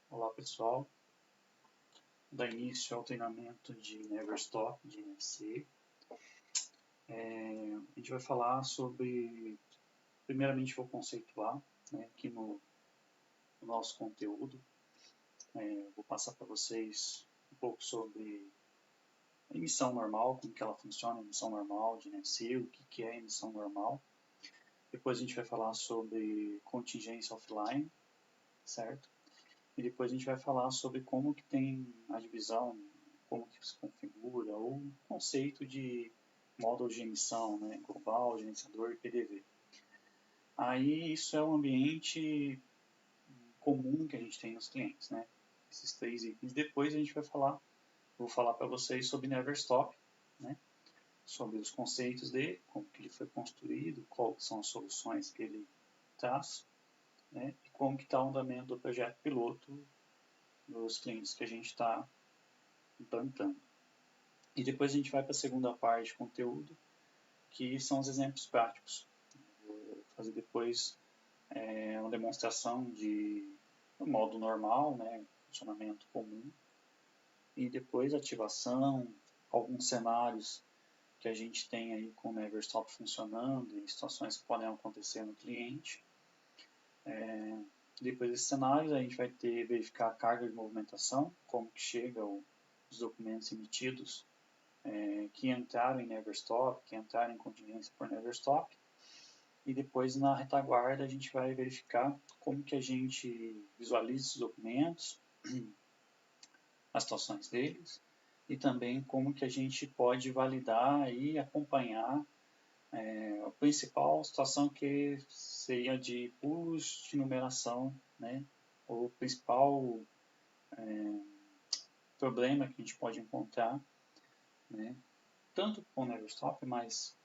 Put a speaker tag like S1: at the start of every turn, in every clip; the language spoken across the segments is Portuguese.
S1: Olá pessoal, vou dar início ao treinamento de Neverstop, de NFC. A gente vai falar sobre, primeiramente vou conceituar aqui no nosso conteúdo. Vou passar para vocês um pouco sobre a emissão normal, como que ela funciona, a emissão normal de NFC, o que é a emissão normal. Depois a gente vai falar sobre contingência offline, certo? E depois a gente vai falar sobre como que tem a divisão, como que se configura, ou o conceito de módulo de emissão, global, gerenciador e PDV. Aí isso é um ambiente comum que a gente tem nos clientes, esses três itens. Depois a gente vai falar, vou falar para vocês sobre Neverstop, sobre os conceitos dele, como que ele foi construído, quais são as soluções que ele traz, e como que está o andamento do projeto piloto dos clientes que a gente está implantando. E depois a gente vai para a segunda parte de conteúdo, que são os exemplos práticos. Vou fazer depois uma demonstração do modo normal, funcionamento comum, e depois ativação, alguns cenários que a gente tem aí com o Neverstop funcionando e situações que podem acontecer no cliente. Depois desses cenários a gente vai verificar a carga de movimentação, como que chega os documentos emitidos que entraram em Neverstop, que entraram em contingência por Neverstop. E depois na retaguarda a gente vai verificar como que a gente visualiza esses documentos, as situações deles, e também como que a gente pode validar e acompanhar a principal situação que seria de pulos de numeração, o principal problema que a gente pode encontrar, tanto com o Neverstop, mas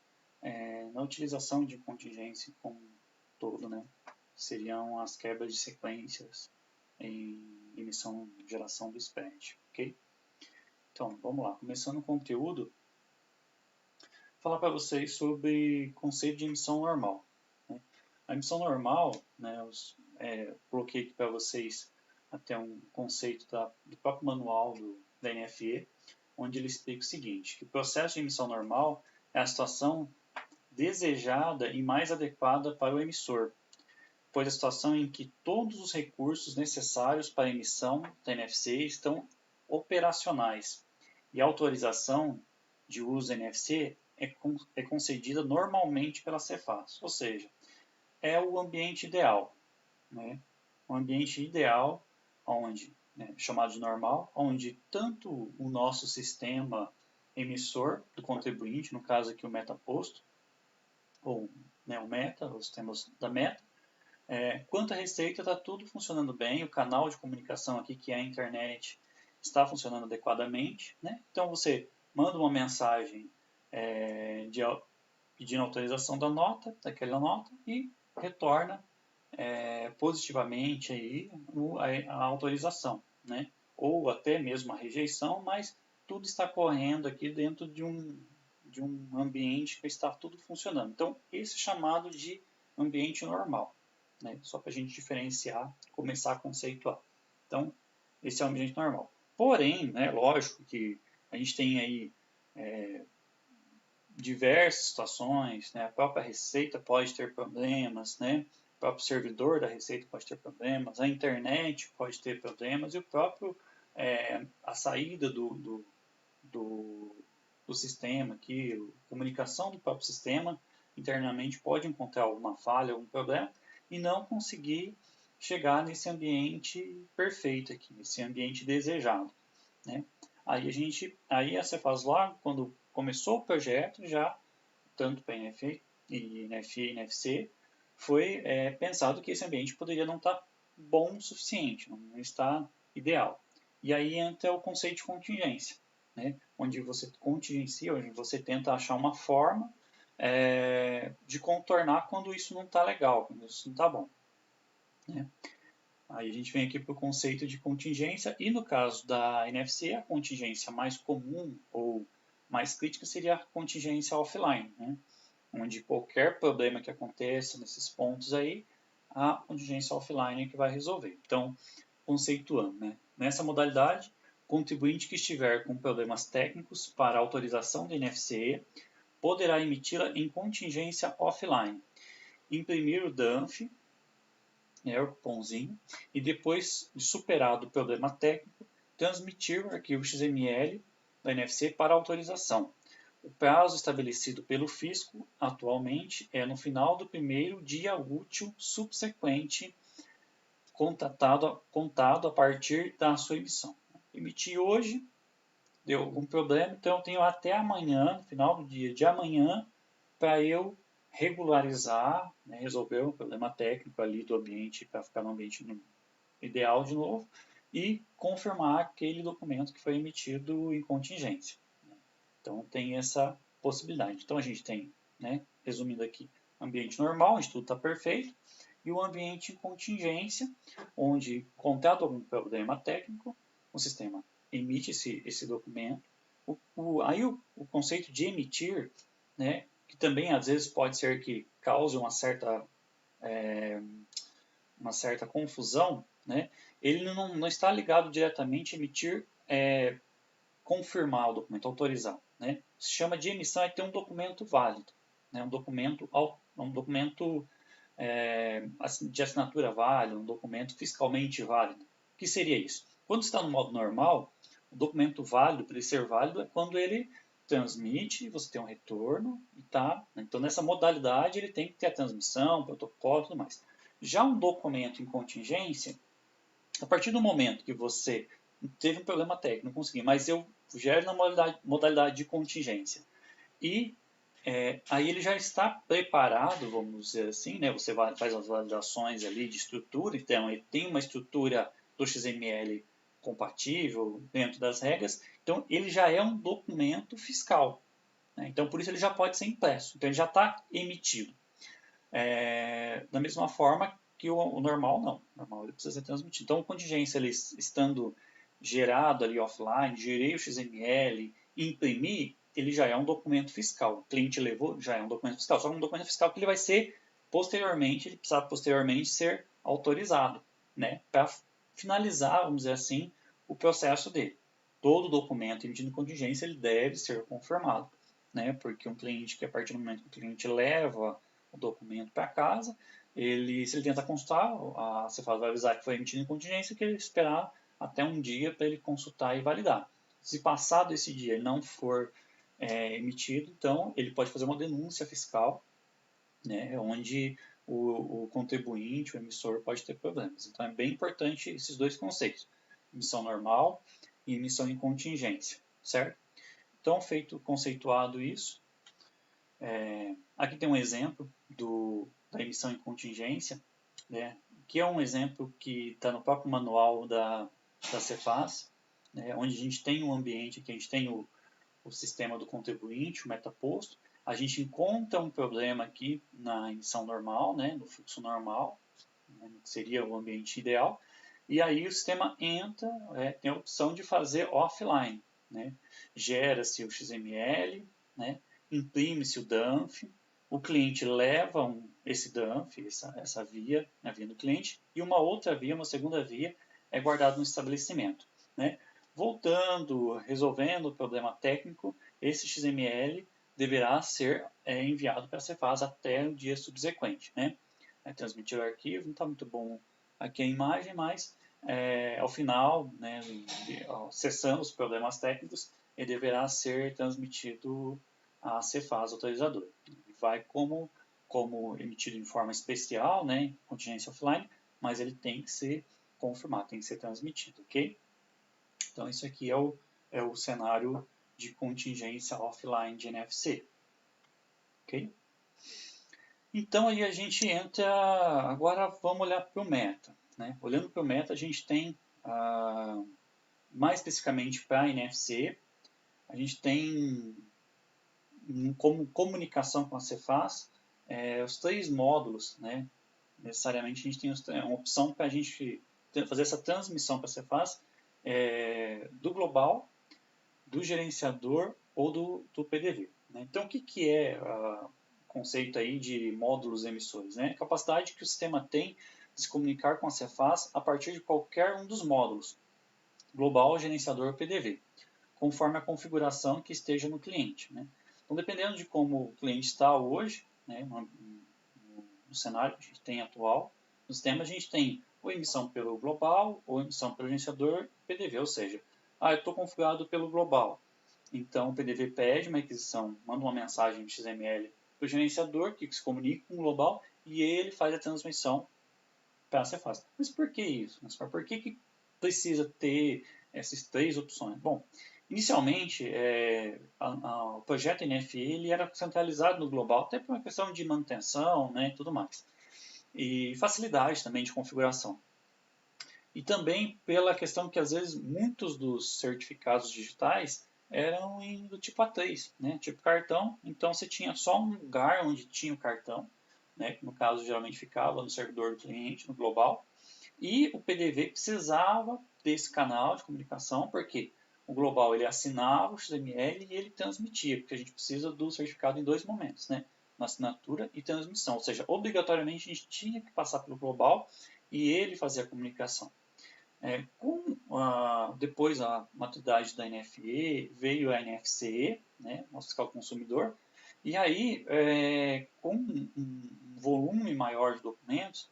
S1: na utilização de contingência como um todo, seriam as quebras de sequências em emissão e geração do spread, ok? Então, vamos lá. Começando o conteúdo, vou falar para vocês sobre conceito de emissão normal. A emissão normal, coloquei aqui para vocês até um conceito do próprio manual da NFE, onde ele explica o seguinte, que o processo de emissão normal é a situação desejada e mais adequada para o emissor, pois a situação em que todos os recursos necessários para a emissão da NFC estão operacionais e a autorização de uso da NFC é concedida normalmente pela Cefaz, ou seja, é o ambiente ideal, um ambiente ideal onde, chamado de normal, onde tanto o nosso sistema emissor do contribuinte, no caso aqui o metaposto, ou o meta, os sistemas da meta, quanto à receita, está tudo funcionando bem, o canal de comunicação aqui, que é a internet, está funcionando adequadamente. Então, você manda uma mensagem pedindo autorização daquela nota, e retorna positivamente aí a autorização, ou até mesmo a rejeição, mas tudo está correndo aqui dentro de um ambiente que está tudo funcionando. Então, esse é chamado de ambiente normal, só para a gente diferenciar, começar a conceituar. Então, esse é o ambiente normal. Porém, lógico que a gente tem aí diversas situações, a própria Receita pode ter problemas, o próprio servidor da Receita pode ter problemas, a internet pode ter problemas, e o próprio a saída do sistema aqui, a comunicação do próprio sistema internamente pode encontrar alguma falha, algum problema, e não conseguir chegar nesse ambiente perfeito aqui, nesse ambiente desejado. Aí a Cefaz logo, quando começou o projeto, já, tanto para NFE e NFC, foi pensado que esse ambiente poderia não estar bom o suficiente, não está ideal. E aí entra o conceito de contingência, onde você contingencia, onde você tenta achar uma forma de contornar quando isso não está legal, quando isso não está bom. Aí a gente vem aqui para o conceito de contingência, e no caso da NFC, a contingência mais comum ou mais crítica seria a contingência offline, onde qualquer problema que aconteça nesses pontos aí, a contingência offline é que vai resolver. Então, conceituando, né? Nessa modalidade, contribuinte que estiver com problemas técnicos para autorização da NFCE poderá emiti-la em contingência offline, imprimir o DANF, o cupomzinho, e depois de superado o problema técnico, transmitir o arquivo XML da NFC para autorização. O prazo estabelecido pelo fisco atualmente é no final do primeiro dia útil subsequente contado a partir da sua emissão. Emiti hoje, deu algum problema, então eu tenho até amanhã, no final do dia de amanhã, para eu regularizar, né, resolver o problema técnico ali do ambiente, para ficar no ambiente ideal de novo, e confirmar aquele documento que foi emitido em contingência. Então tem essa possibilidade. Então a gente tem, né, resumindo aqui, ambiente normal, onde tudo está perfeito, e o ambiente em contingência, onde, contado algum problema técnico, o sistema emite esse documento. Aí o conceito de emitir, né, que também às vezes pode ser que cause uma certa confusão, né, ele não está ligado diretamente a emitir, confirmar o documento, autorizar. Né? Se chama de emissão é ter um documento válido, né, um documento de assinatura válida, um documento fiscalmente válido. O que seria isso? Quando está no modo normal, o documento válido, para ele ser válido, é quando ele transmite, você tem um retorno, e tá. Então, nessa modalidade, ele tem que ter a transmissão, protocolo e tudo mais. Já um documento em contingência, a partir do momento que você teve um problema técnico, não consegui, mas eu gero na modalidade de contingência. E aí ele já está preparado, vamos dizer assim, né? Você faz as validações ali de estrutura, então ele tem uma estrutura do XML compatível dentro das regras, então ele já é um documento fiscal. Né? Então por isso ele já pode ser impresso, então ele já está emitido. Da mesma forma que o normal não, o normal ele precisa ser transmitido. Então, a contingência ele estando gerado ali offline, gerei o XML, imprimi, ele já é um documento fiscal. O cliente levou, já é um documento fiscal. Só que um documento fiscal que ele vai ser posteriormente, ele precisa posteriormente ser autorizado, né, para finalizar, vamos dizer assim, o processo dele. Todo documento emitido em contingência ele deve ser confirmado, né, porque um cliente que a partir do momento que o cliente leva o documento para casa, se ele tenta consultar, a Cefaz vai avisar que foi emitido em contingência, que ele esperar até um dia para ele consultar e validar. Se passado esse dia ele não for emitido, então ele pode fazer uma denúncia fiscal, né, onde o contribuinte, o emissor, pode ter problemas. Então é bem importante esses dois conceitos, emissão normal e emissão em contingência, certo? Então, feito conceituado isso, aqui tem um exemplo da emissão em contingência, né, que é um exemplo que está no próprio manual da Cefaz, né, onde a gente tem um ambiente que a gente tem o sistema do contribuinte, o metaposto, a gente encontra um problema aqui na emissão normal, né, no fluxo normal, né, que seria o ambiente ideal, e aí o sistema entra, tem a opção de fazer offline, né, gera-se o XML, né, imprime-se o DANF, o cliente leva esse DANF, essa via, a via do cliente, e uma outra via, uma segunda via, é guardada no estabelecimento. Né? Voltando, resolvendo o problema técnico, esse XML deverá ser enviado para a Cefaz até o dia subsequente. Né? Transmitir o arquivo, não está muito bom aqui a imagem, mas ao final, né, cessando os problemas técnicos, ele deverá ser transmitido à Cefaz autorizadora. Ele vai como emitido em forma especial, né, contingência offline, mas ele tem que ser confirmado, tem que ser transmitido, ok? Então, isso aqui é o cenário de contingência offline de NFC, ok? Então, aí a gente entra, agora vamos olhar para o meta. Né? Olhando para o meta, a gente tem, mais especificamente para a NFC, a gente tem como comunicação com a Cefaz, os 3 módulos, né? Necessariamente a gente tem uma opção para a gente fazer essa transmissão para a Cefaz do global, do gerenciador ou do PDV. Né? Então, o que é o conceito aí de módulos emissores? Né? A capacidade que o sistema tem de se comunicar com a Cefaz a partir de qualquer um dos módulos, global, gerenciador ou PDV, conforme a configuração que esteja no cliente, né? Então, dependendo de como o cliente está hoje, né, no cenário que a gente tem atual, no sistema a gente tem ou emissão pelo global, ou emissão pelo gerenciador, PDV, ou seja, eu estou configurado pelo global. Então, o PDV pede uma aquisição, manda uma mensagem XML para o gerenciador, que se comunica com o global, e ele faz a transmissão para a Cefaz. Mas por que isso? Por que precisa ter essas três opções? Bom, inicialmente, o projeto NFE ele era centralizado no global, até por uma questão de manutenção, né, e tudo mais. E facilidade também de configuração. E também pela questão que, às vezes, muitos dos certificados digitais eram do tipo A3, né? Tipo cartão. Então, você tinha só um lugar onde tinha o cartão, né? Que no caso, geralmente ficava no servidor do cliente, no global. E o PDV precisava desse canal de comunicação, porque o global ele assinava o XML e ele transmitia, porque a gente precisa do certificado em dois momentos, né? Na assinatura e transmissão. Ou seja, obrigatoriamente a gente tinha que passar pelo global e ele fazia a comunicação. Depois a maturidade da NFE, veio a NFCE, né, nosso fiscal consumidor, e aí, com um volume maior de documentos,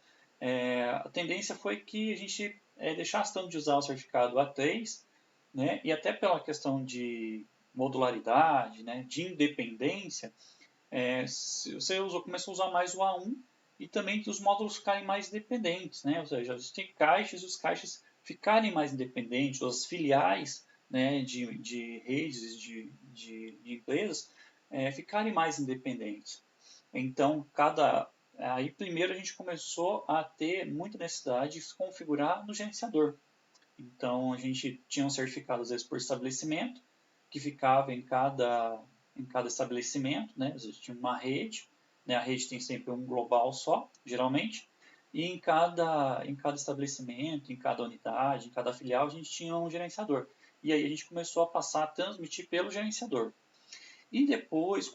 S1: a tendência foi que a gente deixasse tanto de usar o certificado A3, né, e até pela questão de modularidade, né, de independência, você começou a usar mais o A1 e também que os módulos ficarem mais independentes, né, ou seja, a gente tem caixas e os caixas ficarem mais independentes, as filiais, né, de redes, de empresas, ficarem mais independentes. Então, aí primeiro a gente começou a ter muita necessidade de se configurar no gerenciador. Então, a gente tinha um certificado, às vezes, por estabelecimento, que ficava em cada estabelecimento, né? A gente tinha uma rede, né? A rede tem sempre um global só, geralmente, e em cada estabelecimento, em cada unidade, em cada filial, a gente tinha um gerenciador. E aí a gente começou a passar a transmitir pelo gerenciador. E depois,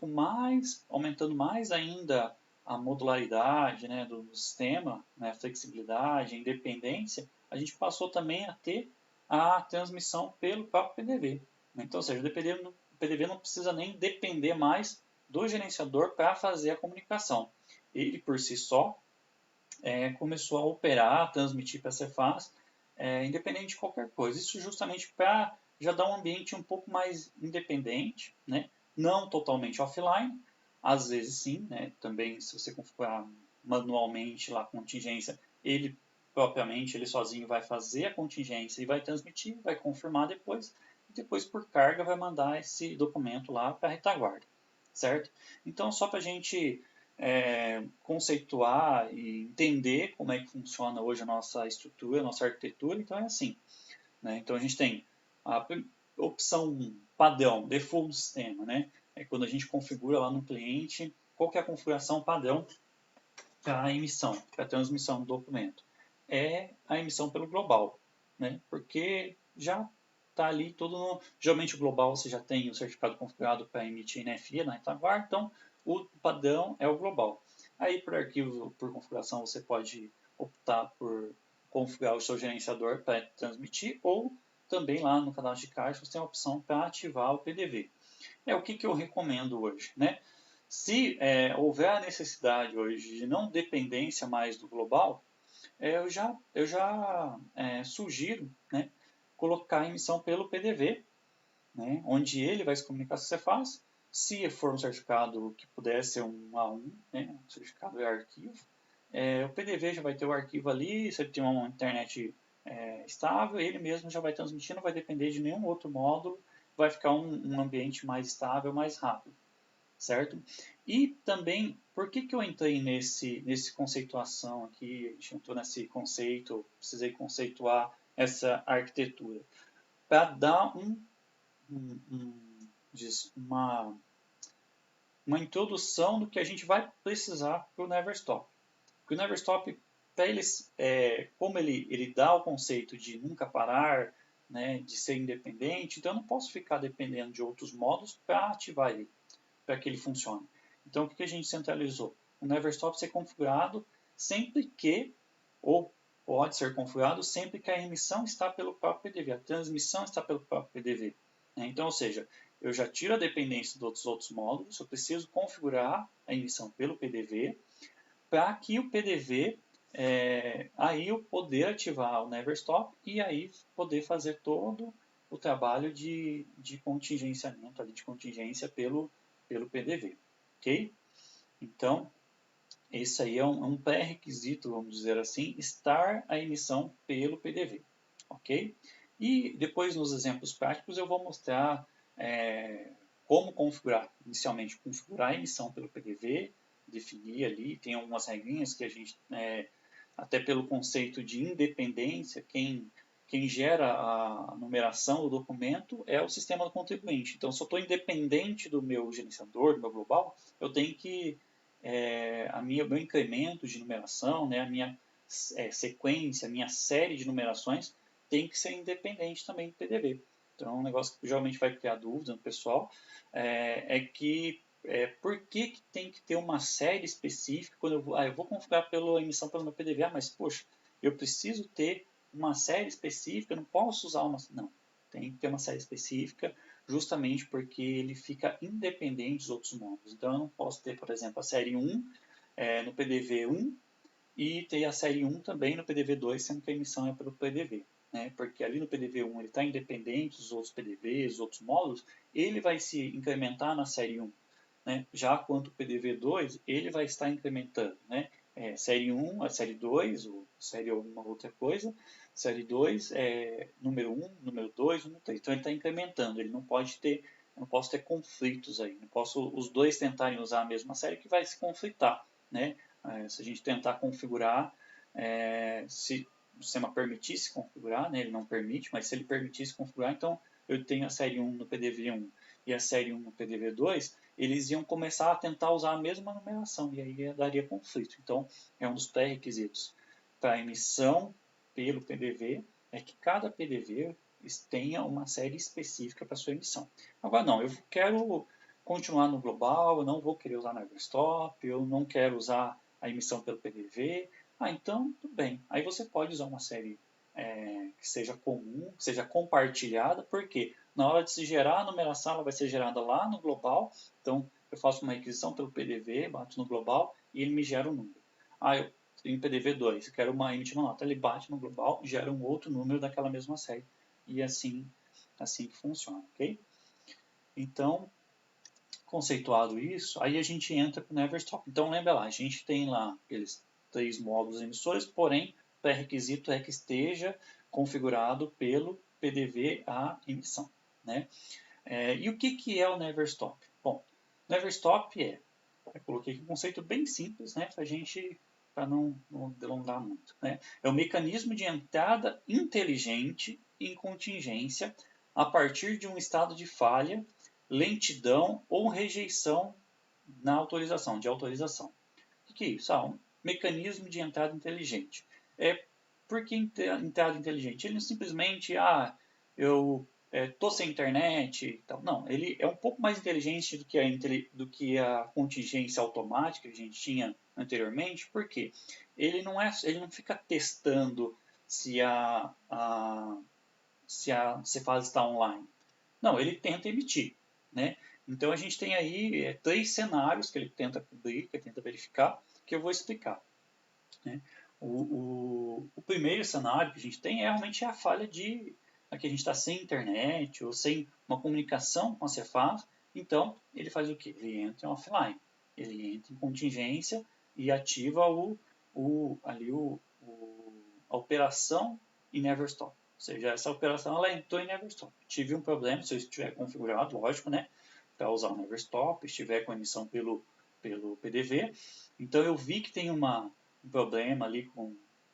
S1: aumentando mais ainda a modularidade, né, do sistema, né, a flexibilidade, a independência, a gente passou também a ter a transmissão pelo próprio PDV. Então, ou seja, o PDV não precisa nem depender mais do gerenciador para fazer a comunicação. Ele, por si só, começou a operar, a transmitir para a Cefaz, independente de qualquer coisa. Isso justamente para já dar um ambiente um pouco mais independente, né? Não totalmente offline, às vezes sim, né? Também se você configurar manualmente lá a contingência, ele sozinho vai fazer a contingência e vai transmitir, vai confirmar depois, e depois por carga vai mandar esse documento lá para a retaguarda, certo? Então só para a gente conceituar e entender como é que funciona hoje a nossa estrutura, a nossa arquitetura, então é assim, né? Então a gente tem a opção padrão, default do sistema, né? É quando a gente configura lá no cliente qual que é a configuração padrão para a emissão, para a transmissão do documento. É a emissão pelo global, né? Porque já está ali todo no... Geralmente o global você já tem o certificado configurado para emitir NFE na retaguarda, então o padrão é o global. Aí por arquivo, por configuração, você pode optar por configurar o seu gerenciador para transmitir ou também lá no cadastro de caixa você tem a opção para ativar o PDV. É o que eu recomendo hoje, né? Se houver a necessidade hoje de não dependência mais do global, eu já sugiro, né, colocar a emissão pelo PDV, né, onde ele vai se comunicar com a Cefaz. Se for um certificado que puder ser um A1, né, um certificado é arquivo, o PDV já vai ter o arquivo ali, se ele tem uma internet estável, ele mesmo já vai transmitir, não vai depender de nenhum outro módulo, vai ficar um ambiente mais estável, mais rápido, certo? E também, por que eu entrei nesse conceituação aqui, a gente entrou nesse conceito, precisei conceituar essa arquitetura, para dar uma introdução do que a gente vai precisar para o Neverstop. Porque o Neverstop, para eles, como ele dá o conceito de nunca parar, né, de ser independente, então eu não posso ficar dependendo de outros modos para ativar ele, para que ele funcione. Então o que a gente centralizou? O Neverstop ser configurado sempre que ou pode ser configurado sempre que a emissão está pelo próprio PDV, a transmissão está pelo próprio PDV. Então, ou seja, eu já tiro a dependência dos outros módulos, eu preciso configurar a emissão pelo PDV, para que o PDV, aí eu poder ativar o NeverStop e aí poder fazer todo o trabalho de contingenciamento, ali, de contingência pelo PDV. Ok? Então, esse aí é um pré-requisito, vamos dizer assim, estar a emissão pelo PDV. Ok? E depois, nos exemplos práticos, eu vou mostrar como configurar, inicialmente, configurar a emissão pelo PDV, definir ali, tem algumas regrinhas que a gente, até pelo conceito de independência, quem gera a numeração do documento é o sistema do contribuinte. Então, se eu estou independente do meu gerenciador, do meu global, eu tenho que, meu incremento de numeração, né, a minha sequência, a minha série de numerações, tem que ser independente também do PDV. Então, um negócio que geralmente vai criar dúvida no pessoal por que tem que ter uma série específica quando eu vou configurar pela emissão pelo meu PDV, mas, poxa, eu preciso ter uma série específica, eu não posso usar uma... Não, tem que ter uma série específica justamente porque ele fica independente dos outros módulos. Então, eu não posso ter, por exemplo, a série 1 no PDV 1 e ter a série 1 também no PDV 2, sendo que a emissão é pelo PDV. Né? Porque ali no PDV 1 ele está independente dos outros PDVs, dos outros módulos, ele vai se incrementar na série 1. Né? Já quanto o PDV 2, ele vai estar incrementando. Né? Série 1, a série 2, ou série alguma outra coisa, série 2 número 1, número 2, número 3. Então ele está incrementando, ele não pode ter, não posso ter conflitos aí, não posso os dois tentarem usar a mesma série que vai se conflitar. Né? Se a gente tentar configurar, se o sistema permitisse configurar, né, ele não permite, mas se ele permitisse configurar, então eu tenho a série 1 no PDV 1 e a série 1 no PDV 2, eles iam começar a tentar usar a mesma numeração e aí daria conflito. Então, é um dos pré-requisitos para a emissão pelo PDV, é que cada PDV tenha uma série específica para sua emissão. Agora não, eu quero continuar no global, eu não vou querer usar NeverStop, eu não quero usar a emissão pelo PDV. Então, tudo bem. Aí você pode usar uma série que seja comum, que seja compartilhada, porque na hora de se gerar a numeração, ela vai ser gerada lá no global. Então, eu faço uma requisição pelo PDV, bato no global e ele me gera um número. Eu tenho PDV 2, eu quero emitir uma nota. Ele bate no global, gera um outro número daquela mesma série. E assim que funciona, ok? Então, conceituado isso, aí a gente entra para o NeverStop. Então, lembra lá, a gente tem lá aqueles 3 módulos emissores, porém, pré-requisito é que esteja configurado pelo PDV a emissão. Né? E o que é o NeverStop? Bom, NeverStop eu coloquei aqui um conceito bem simples, né, para não delongar muito. Né? É um mecanismo de entrada inteligente em contingência a partir de um estado de falha, lentidão ou rejeição na autorização, de autorização. O que é isso? Um mecanismo de entrada inteligente. Por que entrada inteligente? Ele não simplesmente, eu estou sem internet. Tal. Não, ele é um pouco mais inteligente do que a contingência automática que a gente tinha anteriormente. Por quê? Ele não fica testando se a Cefaz está online. Não, ele tenta emitir. Né? Então a gente tem aí 3 cenários que ele tenta cobrir, que ele tenta verificar, que eu vou explicar. Né? O primeiro cenário que a gente tem é realmente a falha que a gente está sem internet ou sem uma comunicação com a Cefaz. Então ele faz o quê? Ele entra offline, ele entra em contingência e ativa a operação em NeverStop. Ou seja, essa operação ela entrou em NeverStop. Tive um problema, se eu estiver configurado, lógico, né, para usar o NeverStop, estiver com emissão pelo PDV. Então eu vi que tem um problema ali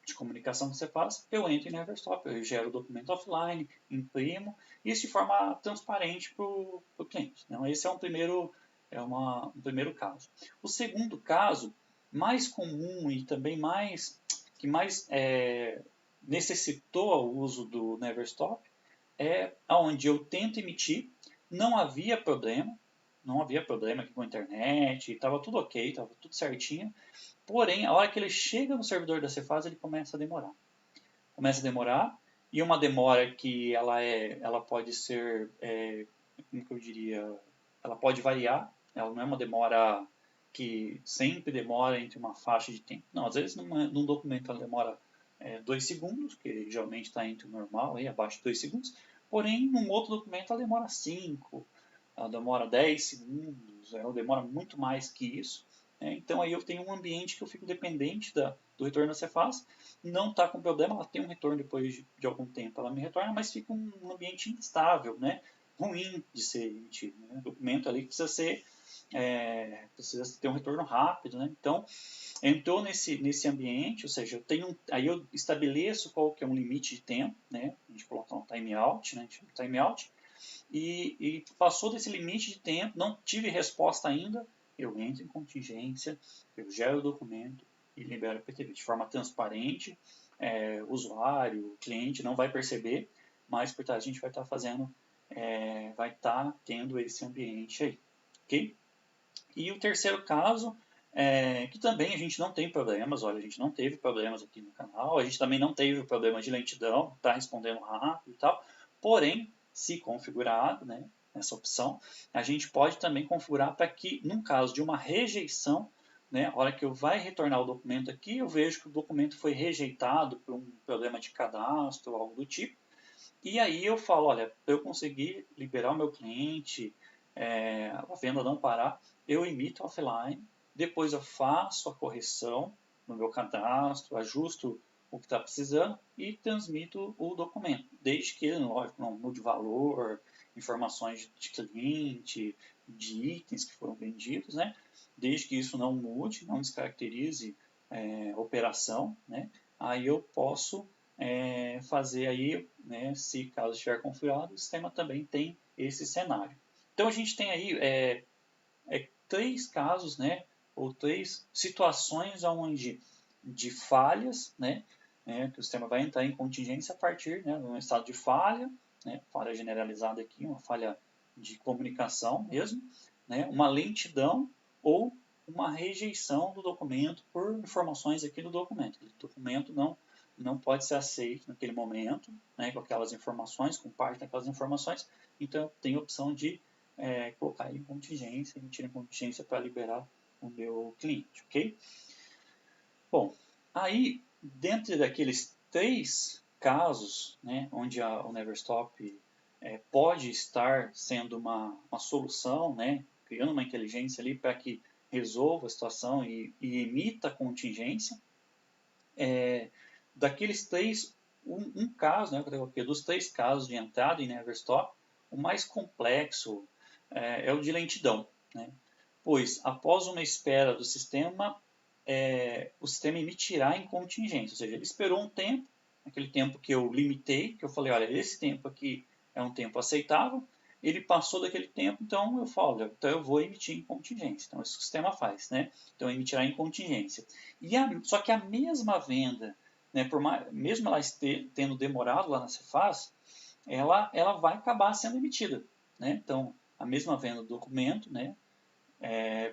S1: de comunicação que você faz, eu entro em NeverStop, eu gero o documento offline, imprimo, isso de forma transparente para o cliente. Então esse é um primeiro caso. O segundo caso, mais comum e também que mais necessitou o uso do NeverStop, é onde eu tento emitir, não havia problema, não havia problema aqui com a internet, estava tudo ok, estava tudo certinho. Porém, a hora que ele chega no servidor da Cefaz, ele começa a demorar. E uma demora que ela pode ser, como que eu diria, ela pode variar, ela não é uma demora que sempre demora entre uma faixa de tempo. Não, às vezes num documento ela demora 2 segundos, que geralmente está entre o normal, aí, abaixo de 2 segundos, porém num outro documento ela demora 5, ela demora 10 segundos, ela demora muito mais que isso. Então aí eu tenho um ambiente que eu fico dependente do retorno da Cefaz, não está com problema, ela tem um retorno depois de algum tempo, ela me retorna, mas fica um ambiente instável, né? Ruim de ser emitido. Né? O documento ali precisa ter um retorno rápido, né? Então, entrou nesse ambiente, ou seja, aí eu estabeleço qual que é um limite de tempo, né? A gente coloca um timeout, né? A gente chama de timeout, e passou desse limite de tempo, não tive resposta ainda, eu entro em contingência, eu gero o documento e libero o PTV de forma transparente. O usuário, o cliente não vai perceber, mas por trás a gente vai estar vai estar tendo esse ambiente aí, ok? E o terceiro caso, que também a gente não tem problemas, olha, a gente não teve problemas aqui no canal, a gente também não teve problema de lentidão, está respondendo rápido e tal, porém, se configurado, né, essa opção, a gente pode também configurar para que, num caso de uma rejeição, né, a hora que eu vai retornar o documento aqui, eu vejo que o documento foi rejeitado por um problema de cadastro ou algo do tipo, e aí eu falo, olha, eu consegui liberar o meu cliente, a venda não parar, eu emito offline, depois eu faço a correção no meu cadastro, ajusto o que está precisando e transmito o documento, desde que, lógico, não mude valor, informações de cliente, de itens que foram vendidos, né? Desde que isso não mude, não descaracterize a operação, né? Aí eu posso fazer aí, né, se caso estiver configurado, o sistema também tem esse cenário. Então a gente tem aí 3 casos, né, ou 3 situações onde de falhas, né, que o sistema vai entrar em contingência a partir, né, de um estado de falha, né, falha generalizada aqui, uma falha de comunicação mesmo, né, uma lentidão ou uma rejeição do documento por informações aqui do documento. O documento não pode ser aceito naquele momento, né, com aquelas informações, com parte daquelas informações, então tem a opção de colocar ele em contingência, emitir em contingência para liberar o meu cliente, ok? Bom, aí dentro daqueles 3 casos, né, onde o Neverstop pode estar sendo uma solução, né, criando uma inteligência ali para que resolva a situação e emita a contingência, daqueles 3, um caso, né, dos 3 casos de entrada em Neverstop, o mais complexo é o de lentidão, né? Pois após uma espera do sistema, o sistema emitirá em contingência, ou seja, ele esperou um tempo, aquele tempo que eu limitei, que eu falei, olha, esse tempo aqui é um tempo aceitável, ele passou daquele tempo, então eu falo, olha, então eu vou emitir em contingência. Então isso que o sistema faz, né? Então emitirá em contingência. Só que a mesma venda, né, mesmo ela tendo demorado lá na Cefaz, ela vai acabar sendo emitida, né? Então a mesma venda do documento, né,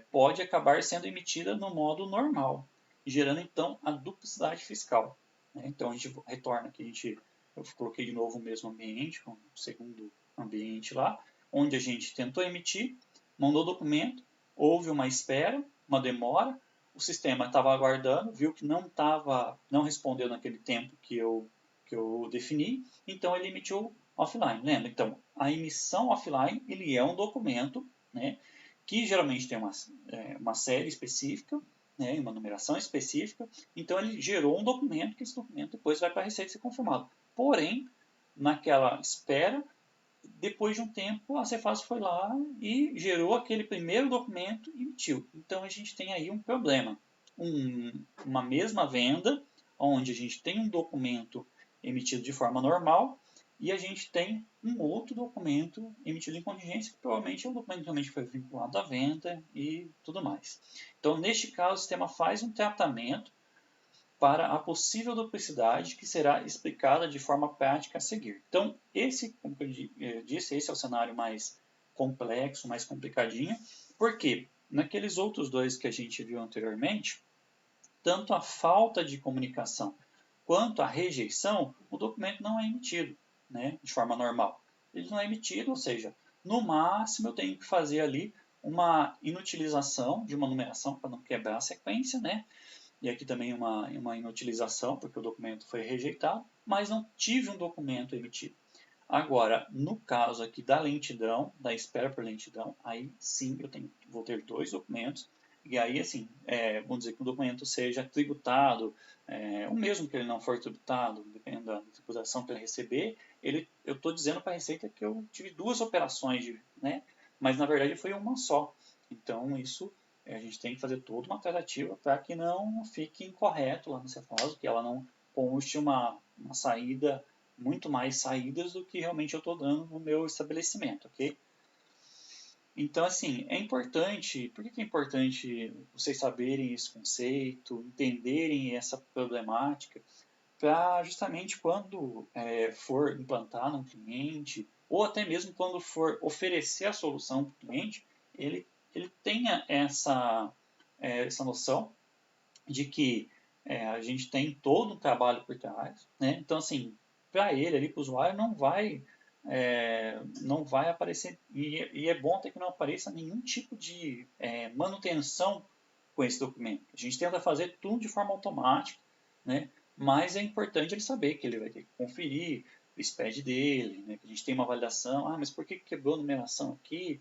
S1: pode acabar sendo emitida no modo normal, gerando então a duplicidade fiscal. Né? Então a gente retorna aqui, eu coloquei de novo o mesmo ambiente, com o segundo ambiente lá, onde a gente tentou emitir, mandou o documento, houve uma espera, uma demora, o sistema estava aguardando, viu que não respondeu naquele tempo que eu defini, então ele emitiu offline. Lembra? Então, a emissão offline ele é um documento, né, que geralmente tem uma série específica, né, uma numeração específica, então ele gerou um documento, que esse documento depois vai para a Receita ser confirmado. Porém, naquela espera, depois de um tempo, a Cefaz foi lá e gerou aquele primeiro documento e emitiu. Então a gente tem aí um problema. Uma mesma venda, onde a gente tem um documento emitido de forma normal e a gente tem um outro documento emitido em contingência, que provavelmente é um documento que realmente foi vinculado à venda e tudo mais. Então, neste caso, o sistema faz um tratamento para a possível duplicidade que será explicada de forma prática a seguir. Então, como eu disse, esse é o cenário mais complexo, mais complicadinho. Por quê? Naqueles outros dois que a gente viu anteriormente, tanto a falta de comunicação quanto a rejeição, o documento não é emitido, né, de forma normal. Ele não é emitido, ou seja, no máximo eu tenho que fazer ali uma inutilização de uma numeração para não quebrar a sequência, né? E aqui também uma inutilização, porque o documento foi rejeitado, mas não tive um documento emitido. Agora, no caso aqui da lentidão, da espera por lentidão, aí sim vou ter dois documentos, e aí assim, vamos dizer que o documento seja tributado, o mesmo que ele não for tributado, dependendo da tributação que ele receber, eu estou dizendo para a Receita que eu tive duas operações, né? Mas na verdade foi uma só. Então isso a gente tem que fazer toda uma tratativa para que não fique incorreto lá no Cefaso, que ela não conste uma saída, muito mais saídas do que realmente eu estou dando no meu estabelecimento, ok? Então, assim, é importante, por que é importante vocês saberem esse conceito, entenderem essa problemática, para justamente quando for implantar num cliente, ou até mesmo quando for oferecer a solução para o cliente, ele tenha essa noção de que a gente tem todo um trabalho por trás, né? Então, assim, para ele, ali, para o usuário, não vai aparecer, e é bom até que não apareça nenhum tipo de manutenção com esse documento. A gente tenta fazer tudo de forma automática, né? Mas é importante ele saber que ele vai ter que conferir o SPED dele, né? Que a gente tem uma validação, mas por que quebrou a numeração aqui?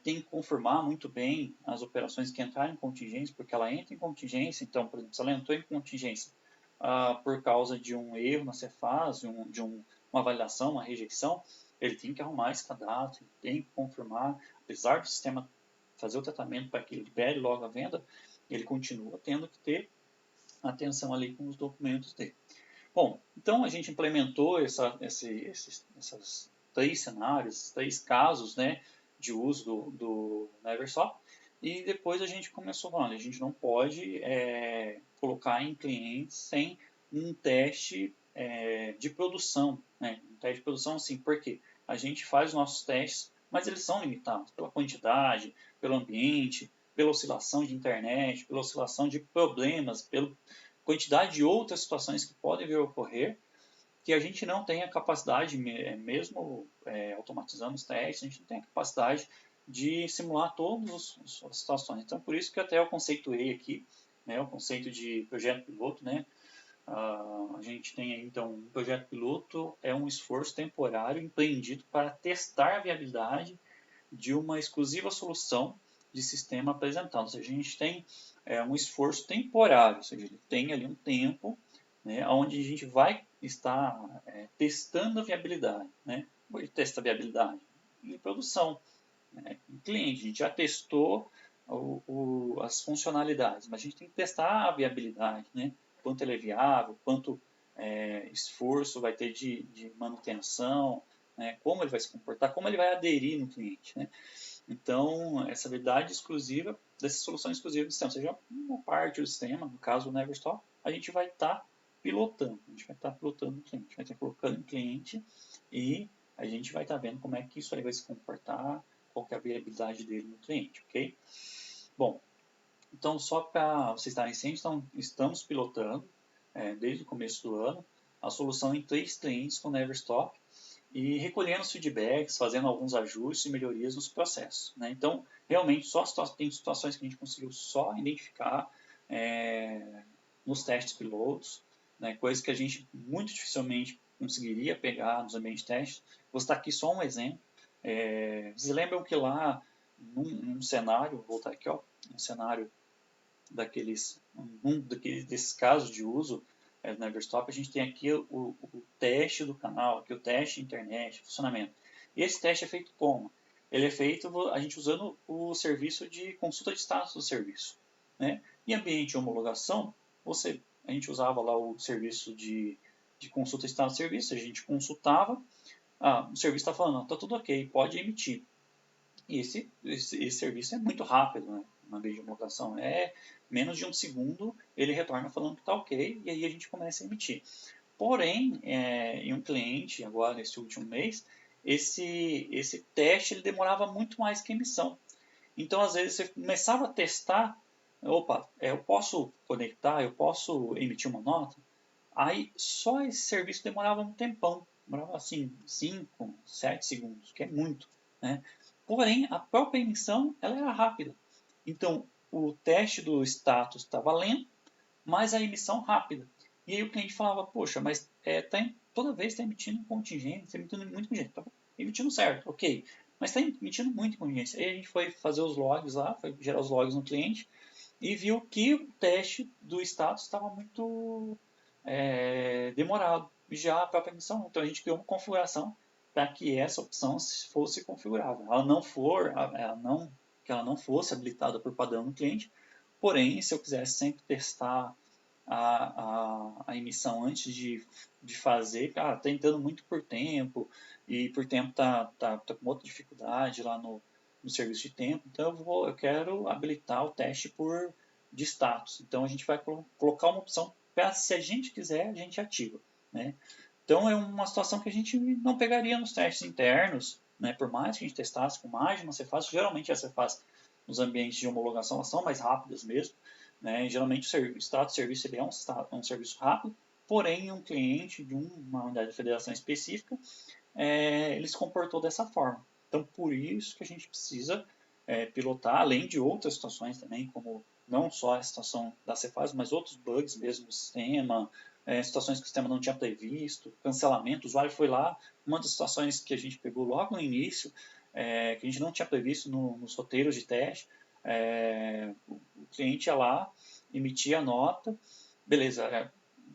S1: Tem que confirmar muito bem as operações que entraram em contingência, porque ela entra em contingência, então, por exemplo, se ela entrou em contingência por causa de um erro na Cefaz, uma validação, uma rejeição, ele tem que arrumar esse cadastro, tem que confirmar, apesar do sistema fazer o tratamento para que ele libere logo a venda, ele continua tendo que ter atenção ali com os documentos dele. Bom, então a gente implementou esses três cenários, três casos, né, de uso do Neversoft, e depois a gente começou falando, a gente não pode colocar em clientes sem um teste de produção, né? Um teste de produção, sim, porque a gente faz os nossos testes, mas eles são limitados pela quantidade, pelo ambiente, pela oscilação de internet, pela oscilação de problemas, pela quantidade de outras situações que podem vir a ocorrer, que a gente não tem a capacidade, mesmo automatizando os testes, a gente não tem a capacidade de simular todas as situações. Então, por isso que até eu conceituei aqui, né, o conceito de projeto piloto, né? A gente tem aí, então, um projeto piloto é um esforço temporário empreendido para testar a viabilidade de uma exclusiva solução de sistema apresentado. Ou seja, a gente tem um esforço temporário, ou seja, ele tem ali um tempo, né, onde a gente vai estar testando a viabilidade. Né? Ele testa a viabilidade em produção, né, em cliente. A gente já testou as funcionalidades, mas a gente tem que testar a viabilidade, né? Quanto ele é viável, quanto esforço vai ter de manutenção, né? Como ele vai se comportar, como ele vai aderir no cliente. Né? Então, essa habilidade exclusiva, dessa solução exclusiva do sistema, seja uma parte do sistema, no caso o Neverstop, a gente vai estar pilotando. A gente vai estar pilotando o cliente, vai estar colocando o cliente e a gente vai estar vendo como é que isso aí vai se comportar, qual que é a viabilidade dele no cliente, ok? Bom, então só para vocês estarem cientes, então, estamos pilotando desde o começo do ano a solução em 3 clientes com o Neverstop e recolhendo os feedbacks, fazendo alguns ajustes e melhorias nos processos. Né? Então, realmente, tem situações que a gente conseguiu só identificar nos testes pilotos, né? Coisas que a gente muito dificilmente conseguiria pegar nos ambientes de teste. Vou citar aqui só um exemplo. Vocês lembram que lá, num cenário, vou voltar aqui, ó, um cenário desses casos de uso do Neverstop, a gente tem aqui o teste do canal, aqui o teste de internet, funcionamento. E esse teste é feito como? Ele é feito a gente usando o serviço de consulta de status do serviço. Né? Em ambiente de homologação, a gente usava lá o serviço de consulta de status do serviço, a gente consultava, o serviço está falando, está tudo ok, pode emitir. E esse serviço é muito rápido, né? Uma vez de homologação menos de um segundo, ele retorna falando que está ok, e aí a gente começa a emitir. Porém, em um cliente, agora nesse último mês, esse teste ele demorava muito mais que a emissão. Então, às vezes, você começava a testar, opa, eu posso conectar, eu posso emitir uma nota, aí só esse serviço demorava um tempão, demorava assim 5, 7 segundos, que é muito, né? Porém, a própria emissão ela era rápida. Então, o teste do status estava lento, mas a emissão rápida. E aí o cliente falava, poxa, mas toda vez está emitindo contingência, está emitindo muito contingência, está emitindo certo, ok, mas está emitindo muito contingência. Aí a gente foi fazer os logs lá, foi gerar os logs no cliente e viu que o teste do status estava muito demorado, já a própria emissão. Então a gente criou uma configuração para que essa opção fosse configurável. Que ela não fosse habilitada por padrão no cliente, porém, se eu quisesse sempre testar a emissão antes de fazer, cara, tá entrando muito por tempo, e por tempo tá com outra dificuldade lá no serviço de tempo, então eu quero habilitar o teste de status. Então a gente vai colocar uma opção para, se a gente quiser, a gente ativa, né? Então é uma situação que a gente não pegaria nos testes internos, né? Por mais que a gente testasse com mais de uma Cefaz, geralmente a Cefaz nos ambientes de homologação elas são mais rápidas mesmo, né? Geralmente o estado de serviço ele é um serviço rápido, porém um cliente de uma unidade de federação específica ele se comportou dessa forma. Então por isso que a gente precisa pilotar, além de outras situações também, como não só a situação da Cefaz, mas outros bugs mesmo no sistema, situações que o sistema não tinha previsto, cancelamento, o usuário foi lá, uma das situações que a gente pegou logo no início, que a gente não tinha previsto nos roteiros de teste, o cliente ia lá, emitia a nota, beleza,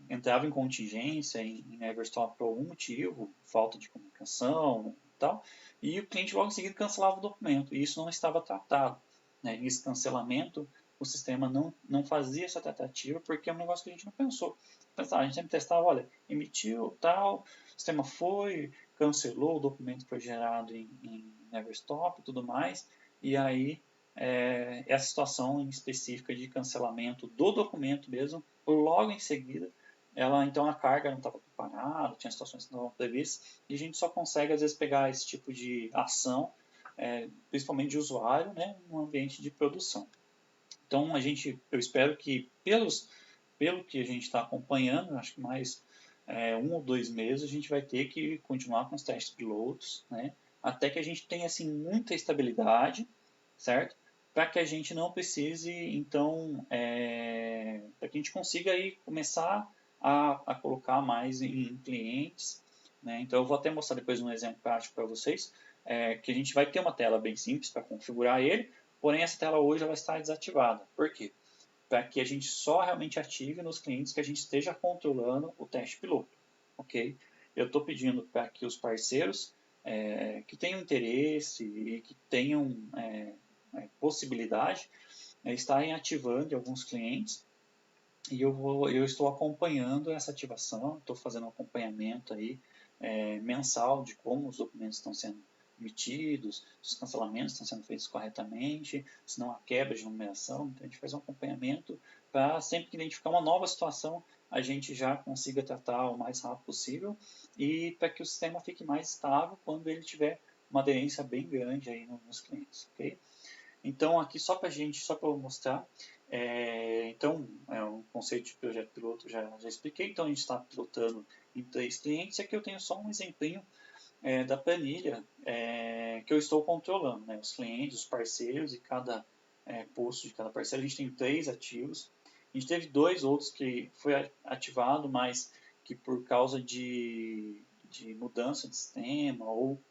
S1: entrava em contingência em Everstop por algum motivo, falta de comunicação e tal, e o cliente logo em seguida cancelava o documento, e isso não estava tratado. Né? Esse cancelamento, o sistema não fazia essa tratativa, porque é um negócio que a gente não pensou. A gente sempre testava, olha, emitiu tal, o sistema foi, cancelou, o documento foi gerado em Everstop e tudo mais, e aí essa situação em específica de cancelamento do documento mesmo, logo em seguida, então a carga não estava preparada, tinha situações que não estavam previstas, e a gente só consegue às vezes pegar esse tipo de ação, principalmente de usuário, né, no ambiente de produção. Então eu espero que pelo que a gente está acompanhando, acho que mais 1 ou 2 meses a gente vai ter que continuar com os testes pilotos, né, até que a gente tenha assim muita estabilidade, certo? Para que a gente não precise, então, para que a gente consiga aí começar a colocar mais em clientes, né? Então eu vou até mostrar depois um exemplo prático para vocês, que a gente vai ter uma tela bem simples para configurar ele, porém essa tela hoje ela está desativada. Por quê? Para que a gente só realmente ative nos clientes que a gente esteja controlando o teste piloto, ok? Eu estou pedindo para que os parceiros que tenham interesse e que tenham possibilidade estarem ativando alguns clientes, e eu estou acompanhando essa ativação, estou fazendo um acompanhamento aí mensal de como os documentos estão sendo emitidos, se os cancelamentos estão sendo feitos corretamente, se não há quebra de numeração. Então a gente faz um acompanhamento para sempre que identificar uma nova situação a gente já consiga tratar o mais rápido possível e para que o sistema fique mais estável quando ele tiver uma aderência bem grande aí nos clientes, ok? Então aqui só para eu mostrar, então o conceito de projeto piloto já expliquei, então a gente está pilotando em 3 clientes, e aqui eu tenho só um exemplinho da planilha que eu estou controlando, né? Os clientes, os parceiros e cada posto de cada parceiro. A gente tem 3 ativos. A gente teve 2 outros que foi ativado, mas que por causa de mudança de sistema ou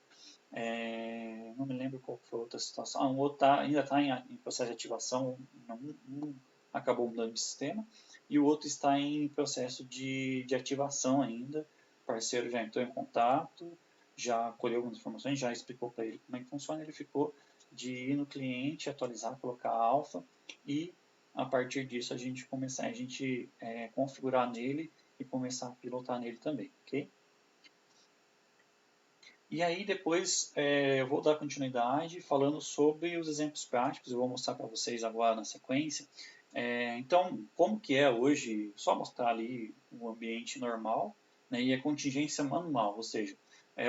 S1: não me lembro qual foi a outra situação. Um outro ainda está em processo de ativação, um acabou mudando de sistema, e o outro está em processo de ativação ainda. O parceiro já entrou em contato, já colheu algumas informações, já explicou para ele como é que funciona. Ele ficou de ir no cliente, atualizar, colocar a alfa, e a partir disso a gente configurar nele e começar a pilotar nele também, ok? E aí depois eu vou dar continuidade falando sobre os exemplos práticos, eu vou mostrar para vocês agora na sequência. Então, como que é hoje, só mostrar ali o ambiente normal, né, e a contingência manual, ou seja,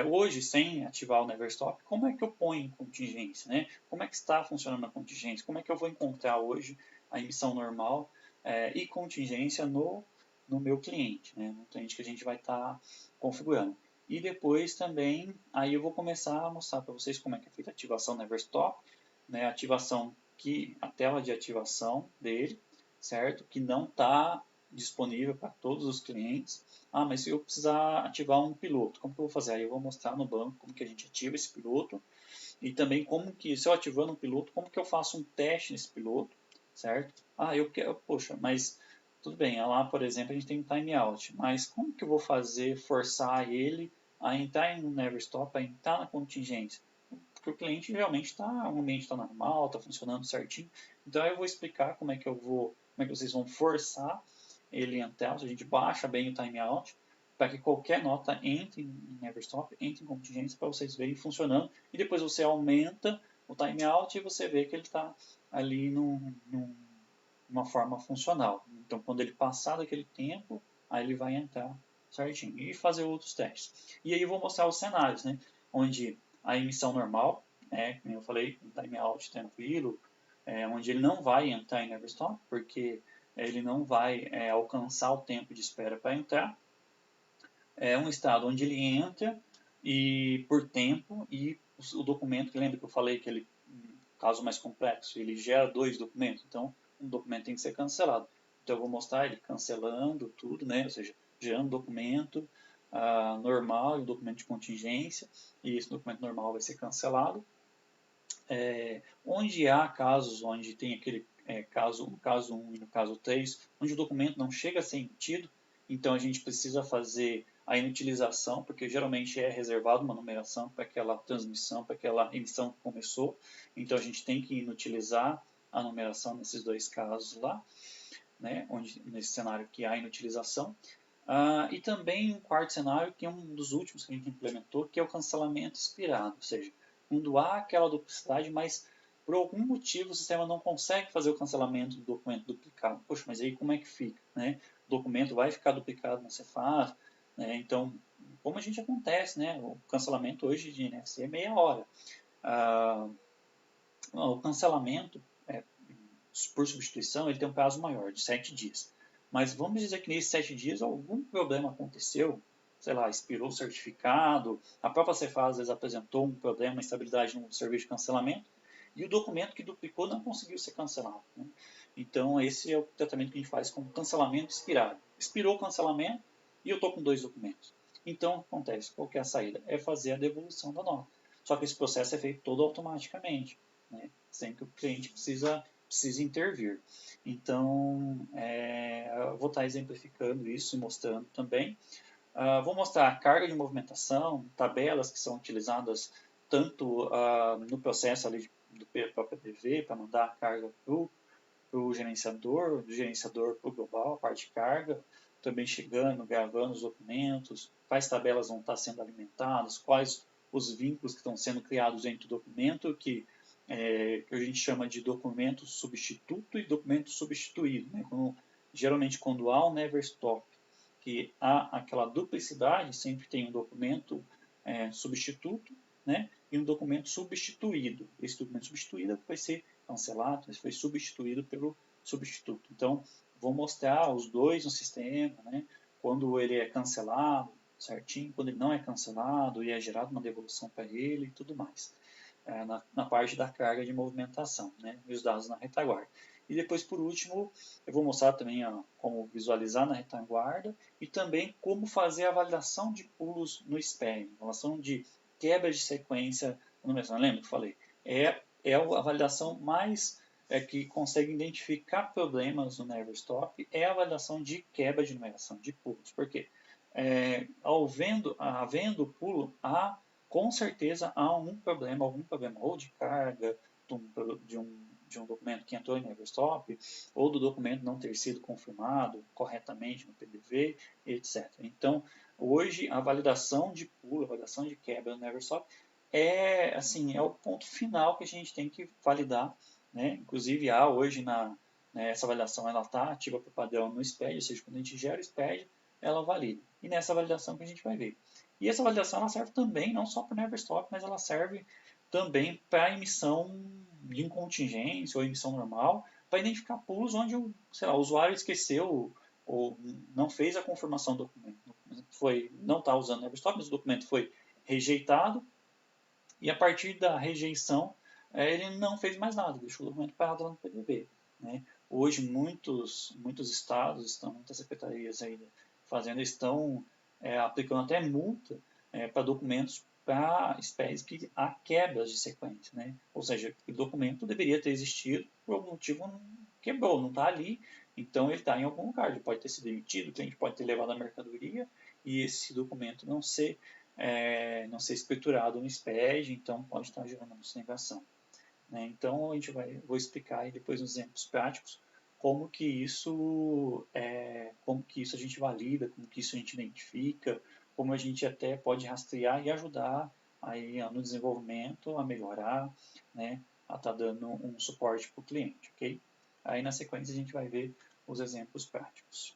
S1: Hoje, sem ativar o Neverstop, como é que eu ponho em contingência, né? Como é que está funcionando a contingência? Como é que eu vou encontrar hoje a emissão normal e contingência no meu cliente, né? No cliente que a gente vai estar configurando. E depois também, aí eu vou começar a mostrar para vocês como é que é feita a ativação Neverstop, né? A tela de ativação dele, certo? Que não está disponível para todos os clientes. Mas se eu precisar ativar um piloto, como que eu vou fazer? Aí eu vou mostrar no banco como que a gente ativa esse piloto e também como que, se eu ativando um piloto, como que eu faço um teste nesse piloto, certo? Eu quero, poxa, mas tudo bem, lá, por exemplo, a gente tem um timeout, mas como que eu vou fazer, forçar ele a entrar em um Neverstop, a entrar na contingência? Porque o cliente realmente está, o ambiente está normal, está funcionando certinho. Então eu vou explicar como é que vocês vão forçar ele a entrar, a gente baixa bem o timeout, para que qualquer nota entre em Neverstop, entre em contingência, para vocês verem funcionando, e depois você aumenta o timeout e você vê que ele está ali numa forma funcional. Então quando ele passar daquele tempo, aí ele vai entrar certinho, e fazer outros testes. E aí eu vou mostrar os cenários, né, onde a emissão normal, como eu falei, um timeout tranquilo, onde ele não vai entrar em Neverstop, porque ele não vai alcançar o tempo de espera para entrar. É um estado onde ele entra e por tempo e o documento, que lembra que eu falei que ele, caso mais complexo, ele gera 2 documentos, então um documento tem que ser cancelado. Então eu vou mostrar ele cancelando tudo, né? Ou seja, gerando um documento normal e um documento de contingência, e esse documento normal vai ser cancelado. Onde há casos onde tem aquele no caso 1 e no caso 3, onde o documento não chega a ser emitido, então a gente precisa fazer a inutilização, porque geralmente é reservado uma numeração para aquela transmissão, para aquela emissão que começou, então a gente tem que inutilizar a numeração nesses 2 casos lá, né, nesse cenário que há inutilização. E também um quarto cenário, que é um dos últimos que a gente implementou, que é o cancelamento expirado, ou seja, quando há aquela duplicidade, mas por algum motivo o sistema não consegue fazer o cancelamento do documento duplicado. Poxa, mas aí como é que fica? Né? O documento vai ficar duplicado na Cefaz, né? Então, como a gente acontece, né? O cancelamento hoje de NFC é meia hora. O cancelamento por substituição ele tem um prazo maior, de 7 dias. Mas vamos dizer que nesses 7 dias algum problema aconteceu, sei lá, expirou o certificado, a própria Cefaz às vezes apresentou um problema, uma instabilidade no serviço de cancelamento, e o documento que duplicou não conseguiu ser cancelado. Né? Então, esse é o tratamento que a gente faz com cancelamento expirado. Expirou o cancelamento e eu estou com 2 documentos. Então, o que acontece? Qual que é a saída? É fazer a devolução da nota. Só que esse processo é feito todo automaticamente, né? Sem que o cliente precisa intervir. Então, eu vou estar exemplificando isso e mostrando também. Vou mostrar a carga de movimentação, tabelas que são utilizadas tanto no processo ali do próprio PDV, para mandar a carga para o gerenciador, do gerenciador para o global, a parte de carga, também chegando, gravando os documentos, quais tabelas vão estar sendo alimentadas, quais os vínculos que estão sendo criados entre o documento, que a gente chama de documento substituto e documento substituído. Né? Geralmente, quando há um Neverstop, que há aquela duplicidade, sempre tem um documento substituto, né? E um documento substituído. Esse documento substituído vai ser cancelado, mas foi substituído pelo substituto. Então, vou mostrar os dois no sistema, né? Quando ele é cancelado, certinho, quando ele não é cancelado e é gerado uma devolução para ele e tudo mais. Na parte da carga de movimentação, né? E os dados na retaguarda. E depois, por último, eu vou mostrar também como visualizar na retaguarda e também como fazer a validação de pulos no SPEG, validação de quebra de sequência na numeração. Lembra que eu falei? É a validação mais que consegue identificar problemas no Neverstop, é a validação de quebra de numeração, de pulos. Por quê? Havendo pulo, com certeza há algum problema ou de carga de um documento que entrou em Neverstop, ou do documento não ter sido confirmado corretamente no PDV, etc. Então, hoje, a validação de pulo, a validação de quebra no Neverstop é o ponto final que a gente tem que validar. Né? Inclusive, hoje essa validação está ativa para o padrão no SPED, ou seja, quando a gente gera o SPED, ela valida. E nessa validação que a gente vai ver. E essa validação ela serve também, não só para o Never Stop, mas ela serve também para a emissão de contingência ou emissão normal, para identificar pulos onde o usuário esqueceu ou não fez a confirmação do documento. Não está usando o Never Stop, mas o documento foi rejeitado e a partir da rejeição ele não fez mais nada, deixou o documento parado lá no PDV. Né? Hoje muitos estados, muitas secretarias aí fazendo estão aplicando até multa para documentos para espécies que há quebras de sequência. Né? Ou seja, o documento deveria ter existido, por algum motivo não quebrou, não está ali, então ele está em algum lugar. Ele pode ter sido emitido, o cliente pode ter levado a mercadoria e esse documento não ser escriturado no SPED, então pode estar gerando uma sonegação. Né? Então vou explicar aí depois nos exemplos práticos como que isso a gente valida, como que isso a gente identifica, como a gente até pode rastrear e ajudar aí no desenvolvimento a melhorar, né, a estar dando um suporte para o cliente, ok? Aí na sequência a gente vai ver os exemplos práticos.